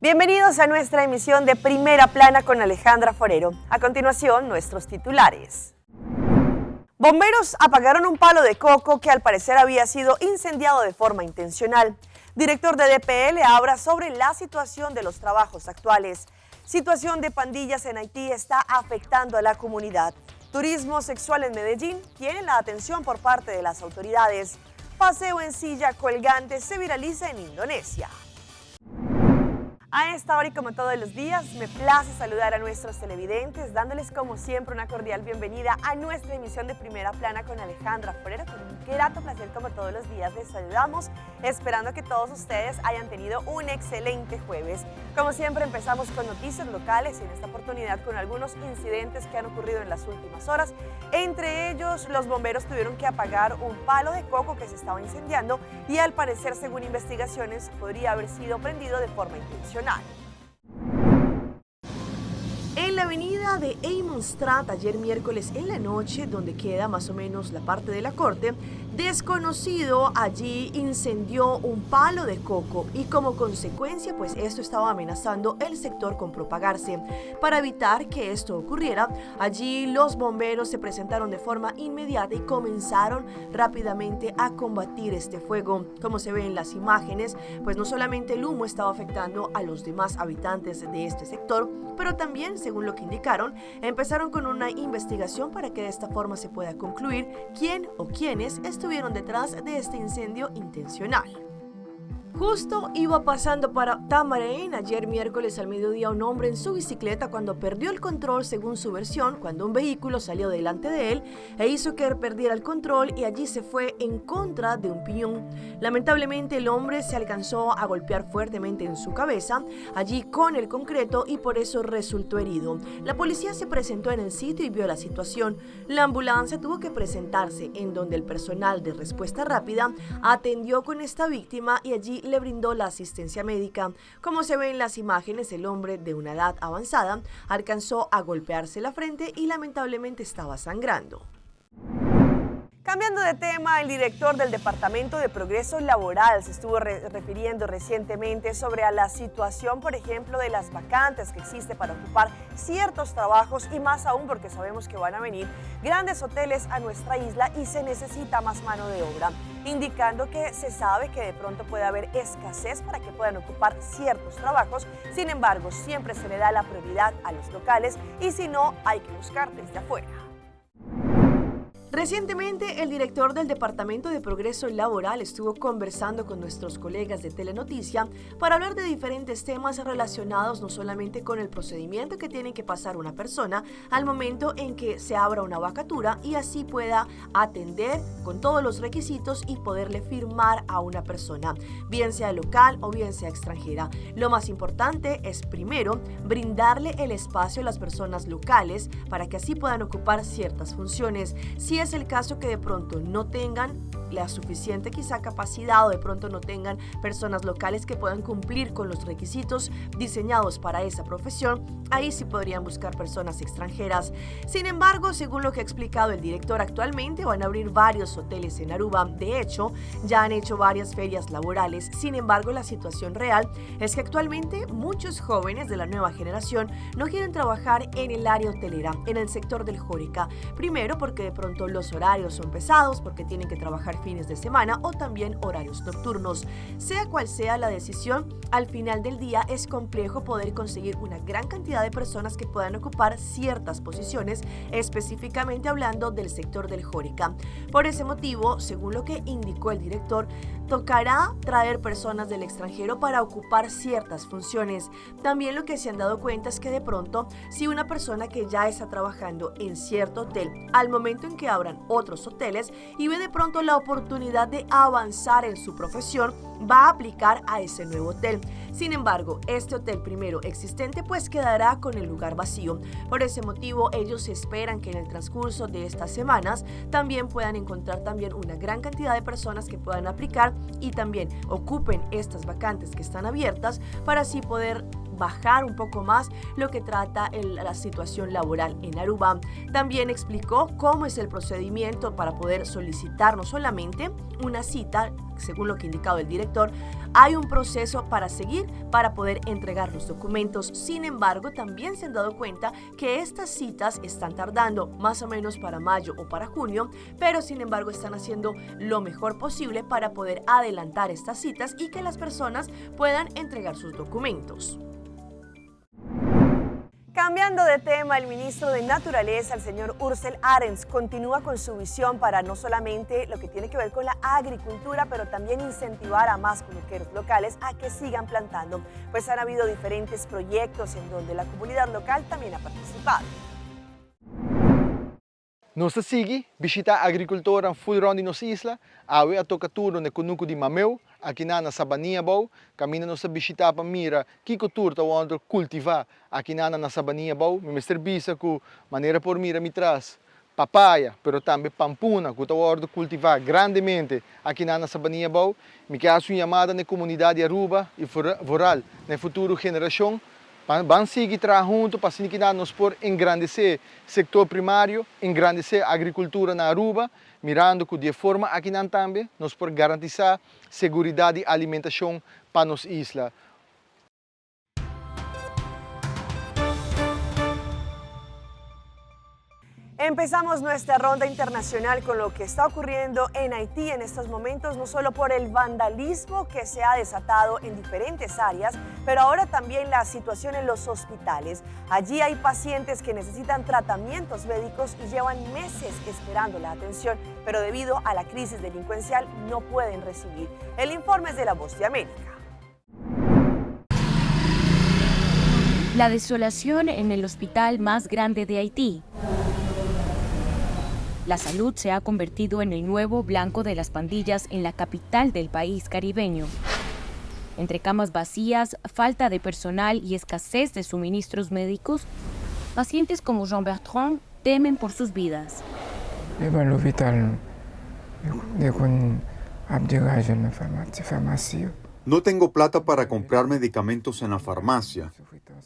Bienvenidos a nuestra emisión de Primera Plana con Alejandra Forero. A continuación, nuestros titulares. Bomberos apagaron un palo de coco que al parecer había sido incendiado de forma intencional. Director de DPL habla sobre la situación de los trabajos actuales. Situación de pandillas en Haití está afectando a la comunidad. Turismo sexual en Medellín tiene la atención por parte de las autoridades. Paseo en silla colgante se viraliza en Indonesia. A esta hora y como todos los días, me place saludar a nuestros televidentes, dándoles como siempre una cordial bienvenida a nuestra emisión de Primera Plana con Alejandra Forero. Con un grato placer como todos los días les saludamos, esperando que todos ustedes hayan tenido un excelente jueves. Como siempre empezamos con noticias locales y en esta oportunidad con algunos incidentes que han ocurrido en las últimas horas. Entre ellos, los bomberos tuvieron que apagar un palo de coco que se estaba incendiando y al parecer, según investigaciones, podría haber sido prendido de forma intencional. En la avenida de Eymondstraat, ayer miércoles en la noche, donde queda más o menos la parte de la corte, desconocido allí incendió un palo de coco y como consecuencia pues esto estaba amenazando el sector con propagarse. Para evitar que esto ocurriera, allí los bomberos se presentaron de forma inmediata y comenzaron rápidamente a combatir este fuego. Como se ve en las imágenes, pues no solamente el humo estaba afectando a los demás habitantes de este sector, pero también, según lo que indicaron, empezaron con una investigación para que de esta forma se pueda concluir quién o quiénes estuvieron detrás de este incendio intencional. Justo iba pasando para Tamarén ayer miércoles al mediodía un hombre en su bicicleta cuando perdió el control, según su versión, cuando un vehículo salió delante de él e hizo que perdiera el control y allí se fue en contra de un piñón. Lamentablemente el hombre se alcanzó a golpear fuertemente en su cabeza, allí con el concreto, y por eso resultó herido. La policía se presentó en el sitio y vio la situación. La ambulancia tuvo que presentarse, en donde el personal de respuesta rápida atendió con esta víctima y allí le brindó la asistencia médica. Como se ve en las imágenes, el hombre de una edad avanzada alcanzó a golpearse la frente y lamentablemente estaba sangrando. Cambiando de tema, el director del Departamento de Progreso Laboral se estuvo refiriendo recientemente sobre a la situación, por ejemplo, de las vacantes que existe para ocupar ciertos trabajos y más aún porque sabemos que van a venir grandes hoteles a nuestra isla y se necesita más mano de obra, indicando que se sabe que de pronto puede haber escasez para que puedan ocupar ciertos trabajos. Sin embargo, siempre se le da la prioridad a los locales y si no, hay que buscar desde afuera. Recientemente, el director del Departamento de Progreso Laboral estuvo conversando con nuestros colegas de Telenoticia para hablar de diferentes temas relacionados no solamente con el procedimiento que tiene que pasar una persona al momento en que se abra una vacatura y así pueda atender con todos los requisitos y poderle firmar a una persona, bien sea local o bien sea extranjera. Lo más importante es primero brindarle el espacio a las personas locales para que así puedan ocupar ciertas funciones. Si es el caso que de pronto no tengan la suficiente quizá capacidad o de pronto no tengan personas locales que puedan cumplir con los requisitos diseñados para esa profesión, ahí sí podrían buscar personas extranjeras. Sin embargo, según lo que ha explicado el director, actualmente van a abrir varios hoteles en Aruba. De hecho, ya han hecho varias ferias laborales. Sin embargo, la situación real es que actualmente muchos jóvenes de la nueva generación no quieren trabajar en el área hotelera, en el sector del Jórica. Primero, porque de pronto los horarios son pesados, porque tienen que trabajar fines de semana o también horarios nocturnos. Sea cual sea la decisión, al final del día es complejo poder conseguir una gran cantidad de personas que puedan ocupar ciertas posiciones, específicamente hablando del sector del Jórica. Por ese motivo, según lo que indicó el director, tocará traer personas del extranjero para ocupar ciertas funciones. También lo que se han dado cuenta es que de pronto, si una persona que ya está trabajando en cierto hotel, al momento en que abran otros hoteles y ve de pronto la oportunidad de avanzar en su profesión, va a aplicar a ese nuevo hotel. Sin embargo, este hotel primero existente pues quedará con el lugar vacío. Por ese motivo, ellos esperan que en el transcurso de estas semanas también puedan encontrar también una gran cantidad de personas que puedan aplicar y también ocupen estas vacantes que están abiertas para así poder bajar un poco más lo que trata la situación laboral en Aruba. También explicó cómo es el procedimiento para poder solicitar no solamente una cita, según lo que ha indicado el director, hay un proceso para seguir para poder entregar los documentos. Sin embargo, también se han dado cuenta que estas citas están tardando más o menos para mayo o para junio, pero sin embargo están haciendo lo mejor posible para poder adelantar estas citas y que las personas puedan entregar sus documentos. Cambiando de tema, el ministro de Naturaleza, el señor Ursel Arens, continúa con su visión para no solamente lo que tiene que ver con la agricultura, pero también incentivar a más comuqueros locales a que sigan plantando, pues han habido diferentes proyectos en donde la comunidad local también ha participado. Nossa sigue, visita agricultora full round nossa isla, awe a toca turno ne kunuku di Mameu, aqui na Sabania Bau, camina nossa visita para mira, kiko turta onde cultivar, aqui na Sabania Bau, me mestre bisa ku maneira por mira me traz papaya, pero também pampuna, que está cultivar grandemente aqui na Sabania Bau, me quer uma chamada na comunidade Aruba e rural, na futuro geração. Vamos seguir juntos para que nos por engrandecer o setor primário, engrandecer a agricultura na Aruba, mirando que de forma aqui também nos por garantizar segurança e alimentação para nossa isla. Empezamos nuestra ronda internacional con lo que está ocurriendo en Haití en estos momentos, no solo por el vandalismo que se ha desatado en diferentes áreas, pero ahora también la situación en los hospitales. Allí hay pacientes que necesitan tratamientos médicos y llevan meses esperando la atención, pero debido a la crisis delincuencial no pueden recibir. El informe es de La Voz de América. La desolación en el hospital más grande de Haití. La salud se ha convertido en el nuevo blanco de las pandillas en la capital del país caribeño. Entre camas vacías, falta de personal y escasez de suministros médicos, pacientes como Jean Bertrand temen por sus vidas. Lleva al hospital de con abdigas en la farmacia. No tengo plata para comprar medicamentos en la farmacia.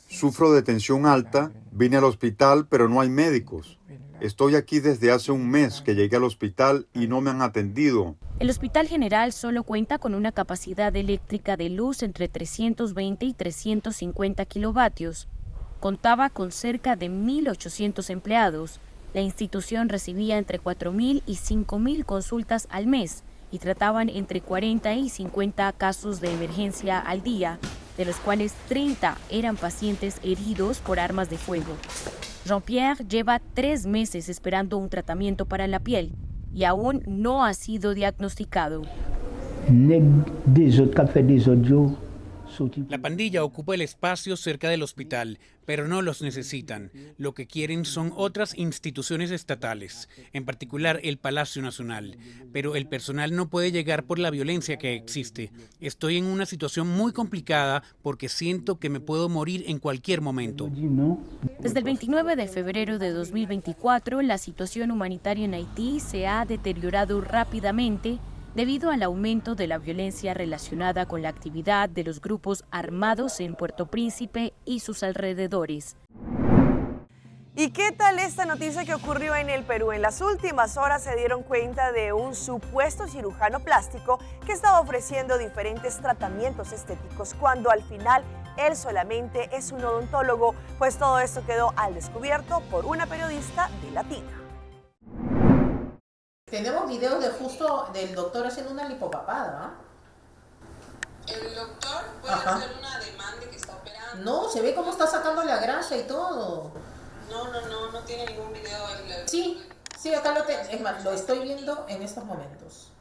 Sufro de tensión alta, vine al hospital pero no hay médicos. Estoy aquí desde hace un mes que llegué al hospital y no me han atendido. El Hospital General solo cuenta con una capacidad eléctrica de luz entre 320 y 350 kilovatios. Contaba con cerca de 1.800 empleados. La institución recibía entre 4.000 y 5.000 consultas al mes y trataban entre 40 y 50 casos de emergencia al día, de los cuales 30 eran pacientes heridos por armas de fuego. Jean-Pierre lleva 3 meses esperando un tratamiento para la piel y aún no ha sido diagnosticado. La pandilla ocupa el espacio cerca del hospital, pero no los necesitan. Lo que quieren son otras instituciones estatales, en particular el Palacio Nacional. Pero el personal no puede llegar por la violencia que existe. Estoy en una situación muy complicada porque siento que me puedo morir en cualquier momento. Desde el 29 de febrero de 2024, la situación humanitaria en Haití se ha deteriorado rápidamente debido al aumento de la violencia relacionada con la actividad de los grupos armados en Puerto Príncipe y sus alrededores. ¿Y qué tal esta noticia que ocurrió en el Perú? En las últimas horas se dieron cuenta de un supuesto cirujano plástico que estaba ofreciendo diferentes tratamientos estéticos cuando al final él solamente es un odontólogo, pues todo esto quedó al descubierto por una periodista de Latina. Tenemos videos de justo del doctor haciendo una lipopapada, ¿no? El doctor puede hacer una demanda que está operando. No, se ve cómo está sacando la grasa y todo. No tiene ningún video. Sí, acá es más, lo estoy viendo en estos momentos.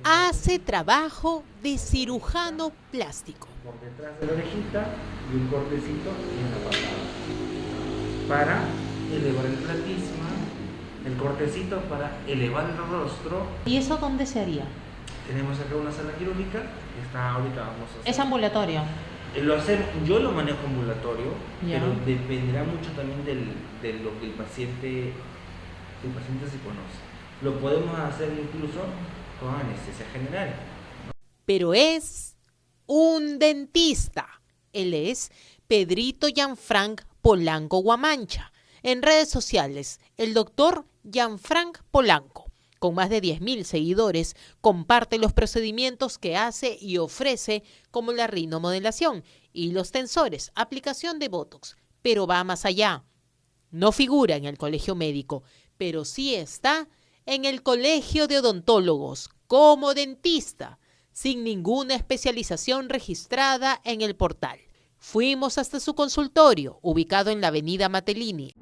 Hace trabajo de cirujano plástico. Por detrás de la orejita y un cortecito en la patada. Para elevar el platisma. El cortecito para elevar el rostro. ¿Y eso dónde se haría? Tenemos acá una sala quirúrgica que está ahorita vamos a hacer. ¿Es ambulatorio? Yo lo manejo ambulatorio, pero dependerá mucho también de lo que el paciente se conoce. Lo podemos hacer incluso con anestesia general. Pero es un dentista. Él es Pedrito Gianfranc Polanco Guamancha. En redes sociales, el doctor Gianfranc Polanco, con más de 10.000 seguidores, comparte los procedimientos que hace y ofrece, como la rinomodelación, hilos tensores, aplicación de Botox, pero va más allá. No figura en el colegio médico, pero sí está en el colegio de odontólogos, como dentista, sin ninguna especialización registrada en el portal. Fuimos hasta su consultorio, ubicado en la avenida Matelini.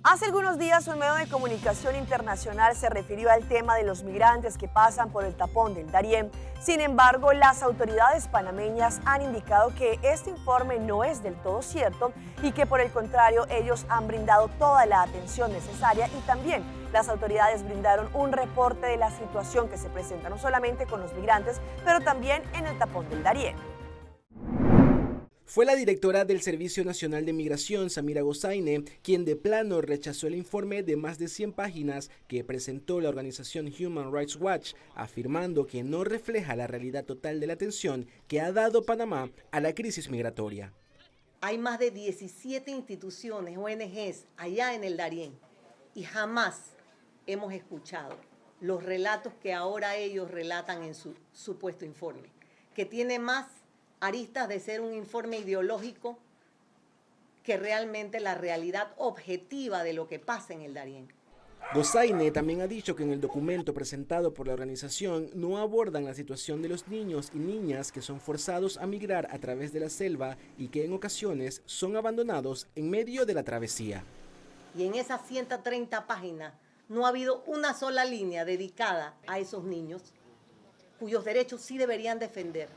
Hace algunos días un medio de comunicación internacional se refirió al tema de los migrantes que pasan por el tapón del Darién. Sin embargo, las autoridades panameñas han indicado que este informe no es del todo cierto y que por el contrario ellos han brindado toda la atención necesaria y también las autoridades brindaron un reporte de la situación que se presenta no solamente con los migrantes, pero también en el tapón del Darién. Fue la directora del Servicio Nacional de Migración, Samira Gossaine, quien de plano rechazó el informe de más de 100 páginas que presentó la organización Human Rights Watch, afirmando que no refleja la realidad total de la atención que ha dado Panamá a la crisis migratoria. Hay más de 17 instituciones, ONGs, allá en el Darién, y jamás hemos escuchado los relatos que ahora ellos relatan en su supuesto informe, que tiene más aristas de ser un informe ideológico que realmente la realidad objetiva de lo que pasa en el Darién. Gossaine también ha dicho que en el documento presentado por la organización no abordan la situación de los niños y niñas que son forzados a migrar a través de la selva y que en ocasiones son abandonados en medio de la travesía. Y en esas 130 páginas no ha habido una sola línea dedicada a esos niños cuyos derechos sí deberían defender,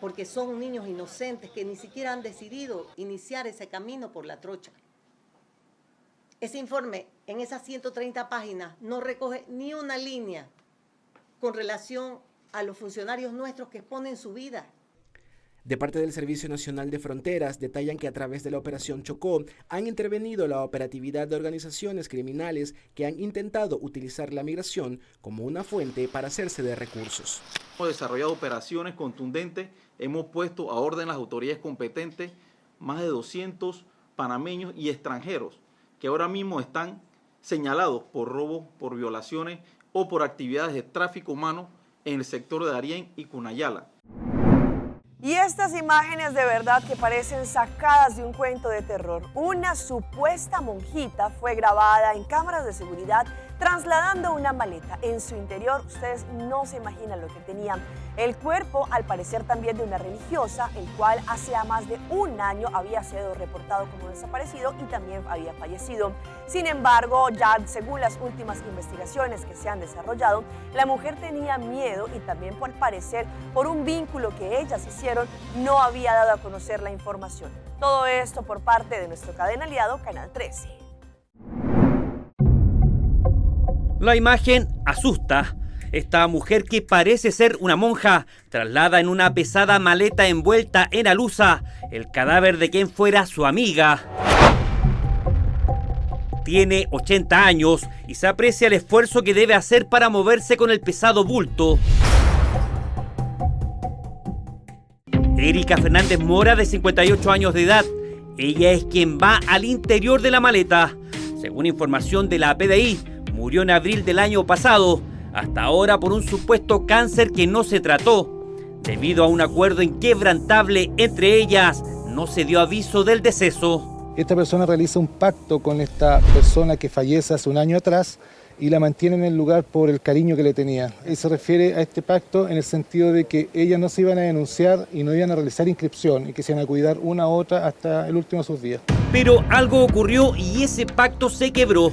porque son niños inocentes que ni siquiera han decidido iniciar ese camino por la trocha. Ese informe, en esas 130 páginas, no recoge ni una línea con relación a los funcionarios nuestros que exponen su vida. De parte del Servicio Nacional de Fronteras, detallan que a través de la Operación Chocó han intervenido la operatividad de organizaciones criminales que han intentado utilizar la migración como una fuente para hacerse de recursos. Hemos desarrollado operaciones contundentes, hemos puesto a orden las autoridades competentes más de 200 panameños y extranjeros que ahora mismo están señalados por robo, por violaciones o por actividades de tráfico humano en el sector de Darién y Cunayala. Y estas imágenes de verdad que parecen sacadas de un cuento de terror. Una supuesta monjita fue grabada en cámaras de seguridad trasladando una maleta. En su interior, ustedes no se imaginan lo que tenía. El cuerpo, al parecer también de una religiosa, el cual hace más de un año había sido reportado como desaparecido y también había fallecido. Sin embargo, ya según las últimas investigaciones que se han desarrollado, la mujer tenía miedo y también, al parecer, por un vínculo que ellas hicieron, no había dado a conocer la información. Todo esto por parte de nuestro cadena aliado, Canal 13. La imagen asusta. Esta mujer, que parece ser una monja, traslada en una pesada maleta envuelta en alusa el cadáver de quien fuera su amiga. Tiene 80 años y se aprecia el esfuerzo que debe hacer para moverse con el pesado bulto. Erika Fernández Mora, de 58 años de edad. Ella es quien va al interior de la maleta. Según información de la PDI, murió en abril del año pasado, hasta ahora por un supuesto cáncer que no se trató. Debido a un acuerdo inquebrantable entre ellas, no se dio aviso del deceso. Esta persona realiza un pacto con esta persona que fallece hace un año atrás y la mantiene en el lugar por el cariño que le tenía. Y se refiere a este pacto en el sentido de que ellas no se iban a denunciar y no iban a realizar inscripción y que se iban a cuidar una a otra hasta el último de sus días. Pero algo ocurrió y ese pacto se quebró.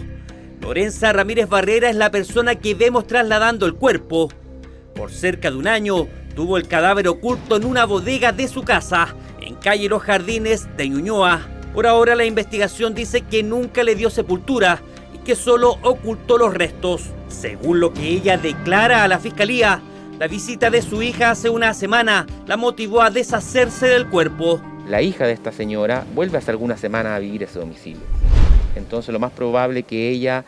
Lorenza Ramírez Barrera es la persona que vemos trasladando el cuerpo. Por cerca de un año tuvo el cadáver oculto en una bodega de su casa, en calle Los Jardines de Ñuñoa. Por ahora la investigación dice que nunca le dio sepultura y que solo ocultó los restos. Según lo que ella declara a la fiscalía, la visita de su hija hace una semana la motivó a deshacerse del cuerpo. La hija de esta señora vuelve hace algunas semanas a vivir ese domicilio. Entonces lo más probable es que ella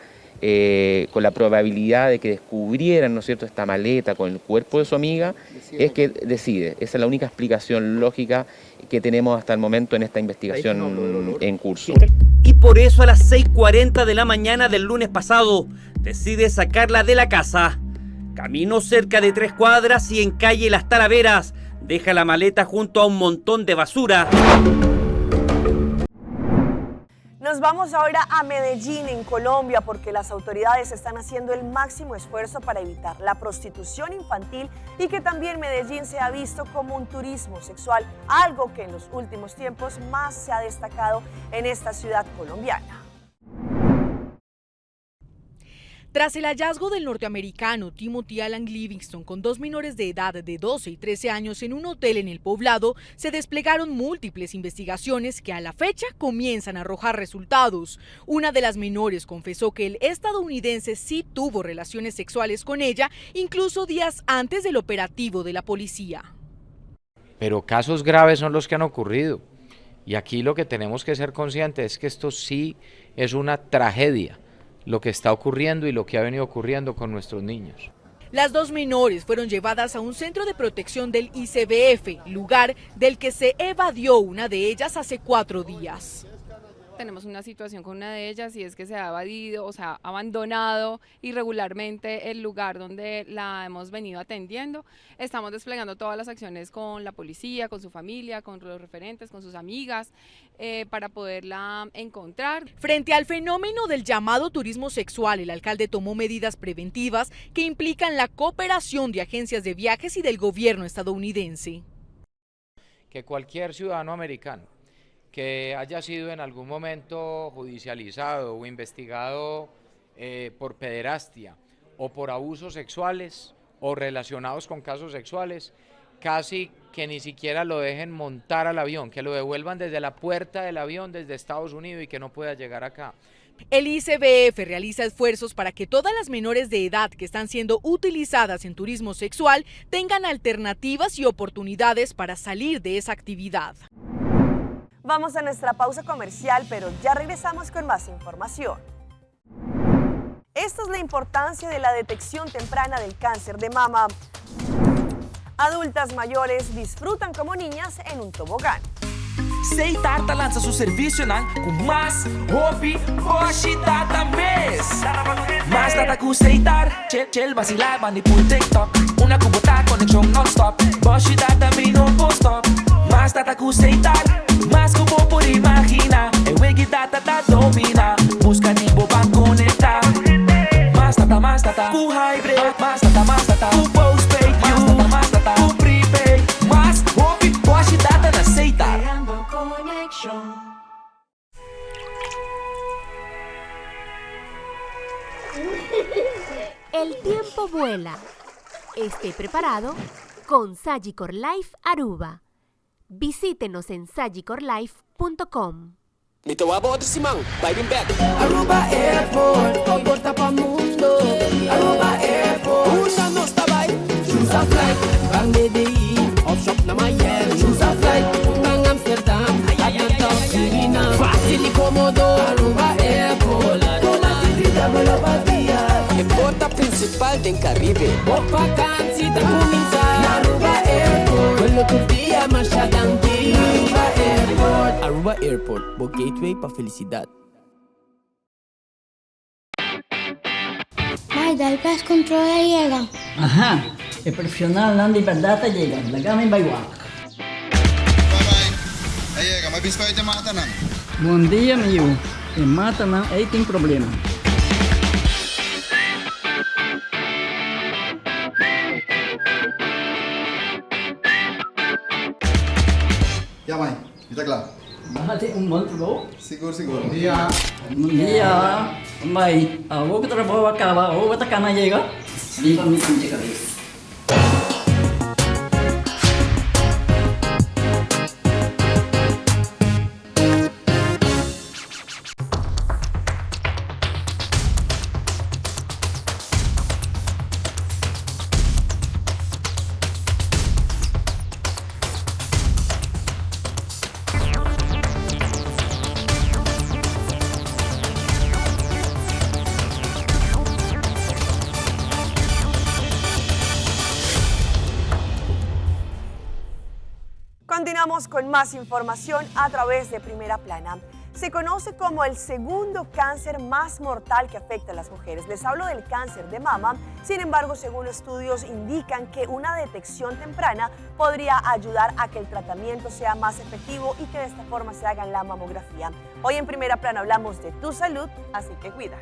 con la probabilidad de que descubrieran, ¿no es cierto?, esta maleta con el cuerpo de su amiga, es que decide. Esa es la única explicación lógica que tenemos hasta el momento en esta investigación en curso. Y por eso a las 6:40 de la mañana del lunes pasado decide sacarla de la casa. Caminó cerca de 3 cuadras y en calle Las Talaveras deja la maleta junto a un montón de basura. Nos vamos ahora a Medellín, en Colombia, porque las autoridades están haciendo el máximo esfuerzo para evitar la prostitución infantil y que también Medellín sea visto como un turismo sexual, algo que en los últimos tiempos más se ha destacado en esta ciudad colombiana. Tras el hallazgo del norteamericano Timothy Alan Livingston con 2 menores de edad de 12 y 13 años en un hotel en El Poblado, se desplegaron múltiples investigaciones que a la fecha comienzan a arrojar resultados. Una de las menores confesó que el estadounidense sí tuvo relaciones sexuales con ella, incluso días antes del operativo de la policía. Pero casos graves son los que han ocurrido. Y aquí lo que tenemos que ser conscientes es que esto sí es una tragedia, lo que está ocurriendo y lo que ha venido ocurriendo con nuestros niños. Las 2 menores fueron llevadas a un centro de protección del ICBF, lugar del que se evadió una de ellas hace 4 días. Tenemos una situación con una de ellas y es que se ha evadido, o sea, abandonado irregularmente el lugar donde la hemos venido atendiendo. Estamos desplegando todas las acciones con la policía, con su familia, con los referentes, con sus amigas, para poderla encontrar. Frente al fenómeno del llamado turismo sexual, el alcalde tomó medidas preventivas que implican la cooperación de agencias de viajes y del gobierno estadounidense. Que cualquier ciudadano americano que haya sido en algún momento judicializado o investigado por pederastia o por abusos sexuales o relacionados con casos sexuales, casi que ni siquiera lo dejen montar al avión, que lo devuelvan desde la puerta del avión desde Estados Unidos y que no pueda llegar acá. El ICBF realiza esfuerzos para que todas las menores de edad que están siendo utilizadas en turismo sexual tengan alternativas y oportunidades para salir de esa actividad. Vamos a nuestra pausa comercial, pero ya regresamos con más información. Esta es la importancia de la detección temprana del cáncer de mama. Adultas mayores disfrutan como niñas en un tobogán. Seitar lança seu serviço com mais hobby, hoje data mês. Mais data com Seitar, chill vacilar, manipul TikTok. Una cubota conexão non-stop, hoje data me no post-stop. Mais data com Seitar, mais que vou por imaginar. Eu que data domina, busca tipo para conectar. Mais data, com hybrid, mais data, com postpaid, mais data, com prepaid. Mais hobby, hoje data na Seitar. El tiempo vuela. Esté preparado con Sagicor Life Aruba. Visítenos en sagicorlife.com. Então a bordo, Simão, vai bem back. Aruba Airport, comporta pa mundo. Aruba Airport, usa nossa vai. Choose a flight, bang DDI, off shop na Miami. Choose a flight, bang Amsterdam, Atlanta, Suriname. Fácil y cómodo, Aruba Airport. Con la actividad de la partida. É porta principal del Caribe. Por vacanze da cominciare. Aruba Airport, quello tutti dia mais chadanti. Aruba Airport. Aruba Airport, o gateway para felicidad. Maida, el pez controla llega. Ajá, el profesional Nandi Verdata llega. La gama en Baywa. Bye. Llega, mas bispo te mata nan. Bom dia, meu. E mata não, aí tem problema. Ya, mãe, está claro. Bate um monte bom. Seguro, seguro. Bom dia. Bom dia. Mãe, a boca do trabalho acaba, a boca da cana chega. Viva me chega. Continuamos con más información a través de Primera Plana. Se conoce como el segundo cáncer más mortal que afecta a las mujeres. Les hablo del cáncer de mama. Sin embargo, según estudios indican que una detección temprana podría ayudar a que el tratamiento sea más efectivo y que de esta forma se haga la mamografía. Hoy en Primera Plana hablamos de tu salud, así que cuídala.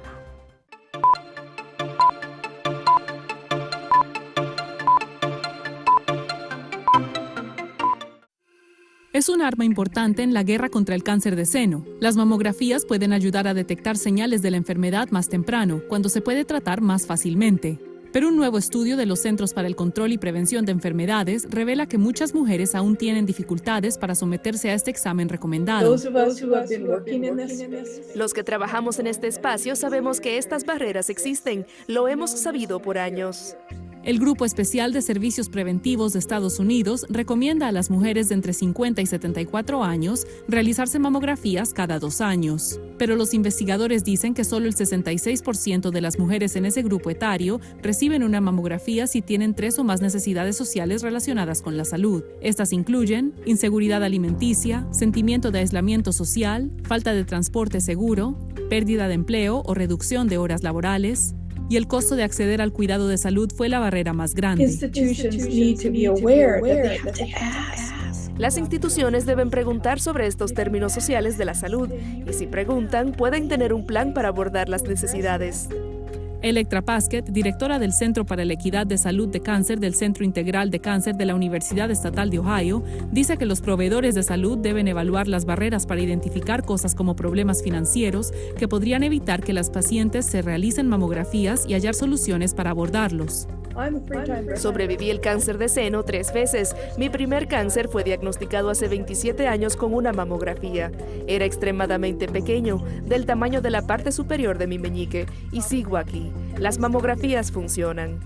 Es un arma importante en la guerra contra el cáncer de seno. Las mamografías pueden ayudar a detectar señales de la enfermedad más temprano, cuando se puede tratar más fácilmente. Pero un nuevo estudio de los Centros para el Control y Prevención de Enfermedades revela que muchas mujeres aún tienen dificultades para someterse a este examen recomendado. Los que trabajamos en este espacio sabemos que estas barreras existen. Lo hemos sabido por años. El Grupo Especial de Servicios Preventivos de Estados Unidos recomienda a las mujeres de entre 50 y 74 años realizarse mamografías cada 2 años. Pero los investigadores dicen que solo el 66% de las mujeres en ese grupo etario reciben una mamografía si tienen 3 o más necesidades sociales relacionadas con la salud. Estas incluyen inseguridad alimenticia, sentimiento de aislamiento social, falta de transporte seguro, pérdida de empleo o reducción de horas laborales, y el costo de acceder al cuidado de salud fue la barrera más grande. Las instituciones deben preguntar sobre estos términos sociales de la salud y si preguntan, pueden tener un plan para abordar las necesidades. Electra Pasquet, directora del Centro para la Equidad de Salud de Cáncer del Centro Integral de Cáncer de la Universidad Estatal de Ohio, dice que los proveedores de salud deben evaluar las barreras para identificar cosas como problemas financieros que podrían evitar que las pacientes se realicen mamografías y hallar soluciones para abordarlos. Sobreviví el cáncer de seno 3 veces. Mi primer cáncer fue diagnosticado hace 27 años con una mamografía. Era extremadamente pequeño, del tamaño de la parte superior de mi meñique, y sigo aquí. Las mamografías funcionan.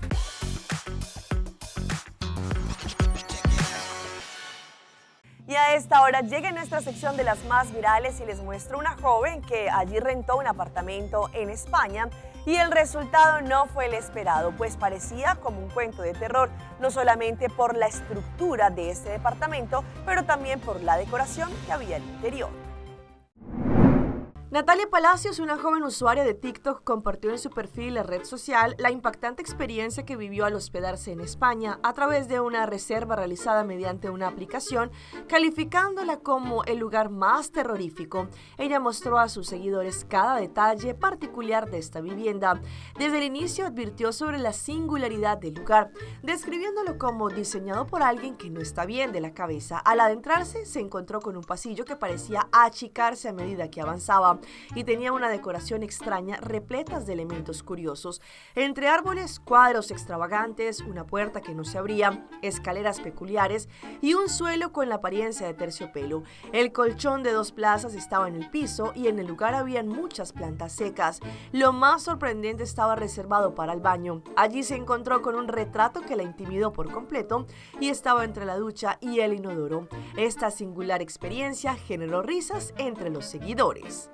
Y a esta hora llega nuestra sección de las más virales y les muestro una joven que allí rentó un apartamento en España y el resultado no fue el esperado, pues parecía como un cuento de terror, no solamente por la estructura de este departamento, pero también por la decoración que había al interior. Natalia Palacios, una joven usuaria de TikTok, compartió en su perfil la red social la impactante experiencia que vivió al hospedarse en España a través de una reserva realizada mediante una aplicación, calificándola como el lugar más terrorífico. Ella mostró a sus seguidores cada detalle particular de esta vivienda. Desde el inicio advirtió sobre la singularidad del lugar, describiéndolo como diseñado por alguien que no está bien de la cabeza. Al adentrarse, se encontró con un pasillo que parecía achicarse a medida que avanzaba y tenía una decoración extraña repletas de elementos curiosos, entre árboles, cuadros extravagantes, una puerta que no se abría, escaleras peculiares y un suelo con la apariencia de terciopelo. El colchón de 2 plazas estaba en el piso y en el lugar habían muchas plantas secas. Lo más sorprendente estaba reservado para el baño. Allí se encontró con un retrato que la intimidó por completo y estaba entre la ducha y el inodoro. Esta singular experiencia generó risas entre los seguidores.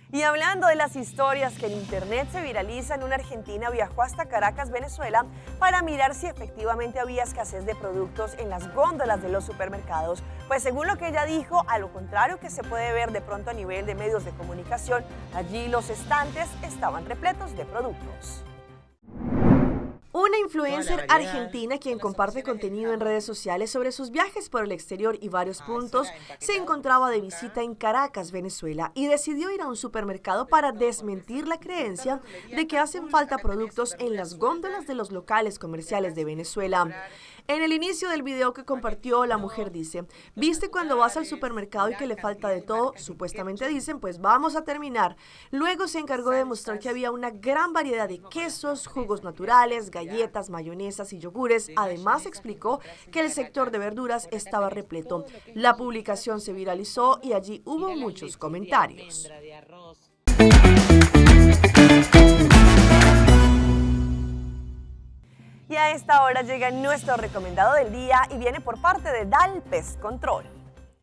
Y hablando de las historias que en internet se viralizan, una argentina viajó hasta Caracas, Venezuela, para mirar si efectivamente había escasez de productos en las góndolas de los supermercados. Pues según lo que ella dijo, a lo contrario que se puede ver de pronto a nivel de medios de comunicación, allí los estantes estaban repletos de productos. Una influencer argentina quien comparte contenido en redes sociales sobre sus viajes por el exterior y varios puntos se encontraba de visita en Caracas, Venezuela, y decidió ir a un supermercado para desmentir la creencia de que hacen falta productos en las góndolas de los locales comerciales de Venezuela. En el inicio del video que compartió, la mujer dice: ¿viste cuando vas al supermercado y que le falta de todo? Supuestamente dicen, pues vamos a terminar. Luego se encargó de mostrar que había una gran variedad de quesos, jugos naturales, galletas, mayonesas y yogures. Además explicó que el sector de verduras estaba repleto. La publicación se viralizó y allí hubo muchos comentarios. Y a esta hora llega nuestro recomendado del día y viene por parte de DAL Pest Control.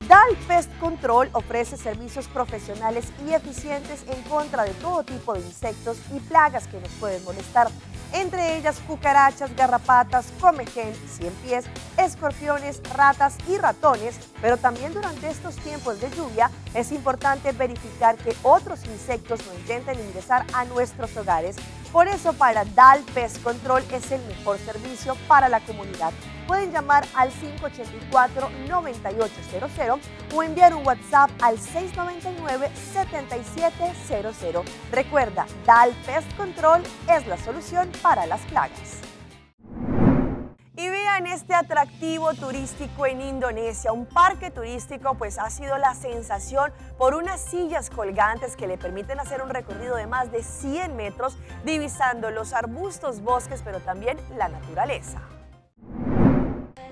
DAL Pest Control ofrece servicios profesionales y eficientes en contra de todo tipo de insectos y plagas que nos pueden molestar. entre ellas cucarachas, garrapatas, comején, ciempiés, escorpiones, ratas y ratones, pero también durante estos tiempos de lluvia es importante verificar que otros insectos no intenten ingresar a nuestros hogares. Por eso, para DAL Pest Control es el mejor servicio para la comunidad. Pueden llamar al 584-9800 o enviar un WhatsApp al 699-7700. Recuerda, DAL Pest Control es la solución para las plagas. Y vean este atractivo turístico en Indonesia. Un parque turístico pues ha sido la sensación por unas sillas colgantes que le permiten hacer un recorrido de más de 100 metros, divisando los arbustos, bosques, pero también la naturaleza.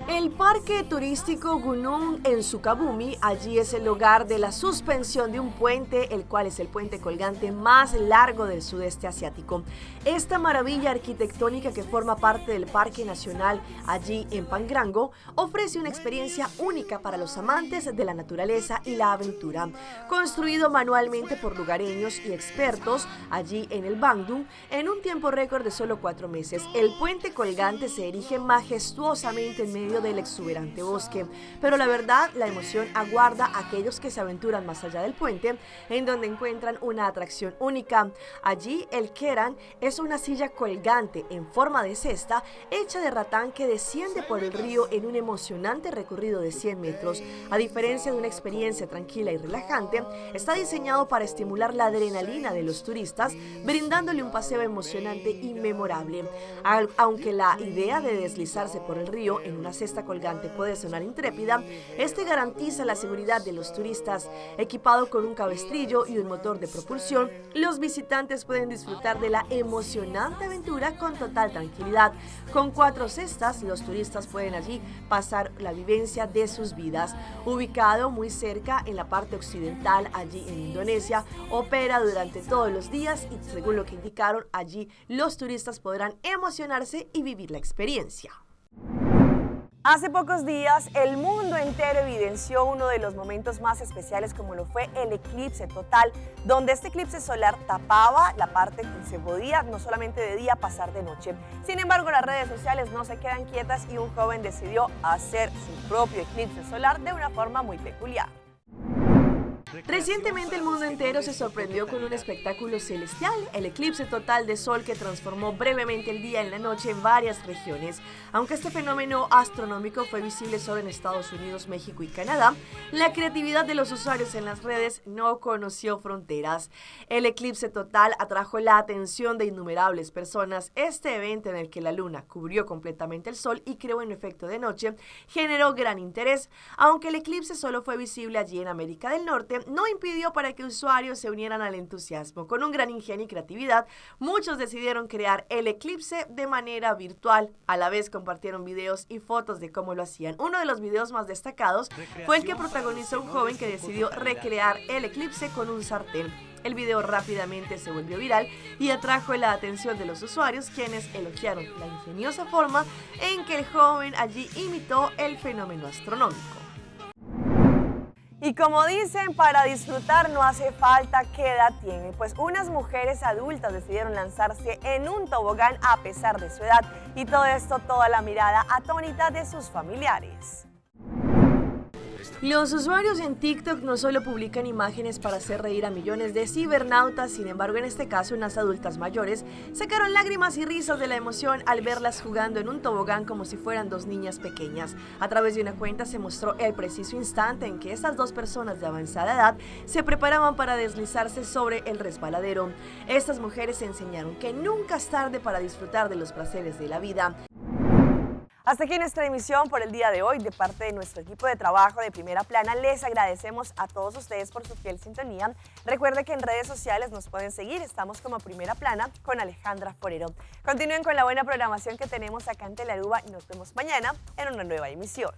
El parque turístico Gunung en Sukabumi, allí es el lugar de la suspensión de un puente, el cual es el puente colgante más largo del sudeste asiático. Esta maravilla arquitectónica que forma parte del Parque Nacional allí en Pangrango ofrece una experiencia única para los amantes de la naturaleza y la aventura. Construido manualmente por lugareños y expertos allí en el Bandung, en un tiempo récord de solo 4 meses, el puente colgante se erige majestuosamente en medio del exuberante bosque, pero la verdad, la emoción aguarda a aquellos que se aventuran más allá del puente, en donde encuentran una atracción única. Allí, el Keran es una silla colgante en forma de cesta, hecha de ratán que desciende por el río en un emocionante recorrido de 100 metros. A diferencia de una experiencia tranquila y relajante, está diseñado para estimular la adrenalina de los turistas, brindándole un paseo emocionante y memorable. Aunque la idea de deslizarse por el río en una cesta colgante puede sonar intrépida, este garantiza la seguridad de los turistas. Equipado con un cabestrillo y un motor de propulsión, los visitantes pueden disfrutar de la emocionante aventura con total tranquilidad. Con 4 cestas, los turistas pueden allí pasar la vivencia de sus vidas. Ubicado muy cerca en la parte occidental, allí en Indonesia, opera durante todos los días y, según lo que indicaron, allí los turistas podrán emocionarse y vivir la experiencia. Hace pocos días, el mundo entero evidenció uno de los momentos más especiales, como lo fue el eclipse total, donde este eclipse solar tapaba la parte que se podía, no solamente de día, pasar de noche. Sin embargo, las redes sociales no se quedan quietas y un joven decidió hacer su propio eclipse solar de una forma muy peculiar. Recientemente el mundo entero se sorprendió con un espectáculo celestial, el eclipse total de sol que transformó brevemente el día en la noche en varias regiones. Aunque este fenómeno astronómico fue visible solo en Estados Unidos, México y Canadá, la creatividad de los usuarios en las redes no conoció fronteras. El eclipse total atrajo la atención de innumerables personas. Este evento, en el que la luna cubrió completamente el sol y creó un efecto de noche, generó gran interés. Aunque el eclipse solo fue visible allí en América del Norte, no impidió para que usuarios se unieran al entusiasmo. Con un gran ingenio y creatividad, muchos decidieron crear el eclipse de manera virtual. A la vez compartieron videos y fotos de cómo lo hacían. Uno de los videos más destacados fue el que protagonizó un joven que decidió recrear el eclipse con un sartén. El video rápidamente se volvió viral y atrajo la atención de los usuarios, quienes elogiaron la ingeniosa forma en que el joven allí imitó el fenómeno astronómico. Y como dicen, para disfrutar no hace falta qué edad tiene, pues unas mujeres adultas decidieron lanzarse en un tobogán a pesar de su edad, y todo esto, toda la mirada atónita de sus familiares. Los usuarios en TikTok no solo publican imágenes para hacer reír a millones de cibernautas, sin embargo, en este caso, unas adultas mayores sacaron lágrimas y risas de la emoción al verlas jugando en un tobogán como si fueran 2 niñas pequeñas. A través de una cuenta se mostró el preciso instante en que estas 2 personas de avanzada edad se preparaban para deslizarse sobre el resbaladero. Estas mujeres enseñaron que nunca es tarde para disfrutar de los placeres de la vida. Hasta aquí nuestra emisión por el día de hoy. De parte de nuestro equipo de trabajo de Primera Plana, les agradecemos a todos ustedes por su fiel sintonía. Recuerde que en redes sociales nos pueden seguir, estamos como Primera Plana con Alejandra Forero. Continúen con la buena programación que tenemos acá en Telearuba y nos vemos mañana en una nueva emisión.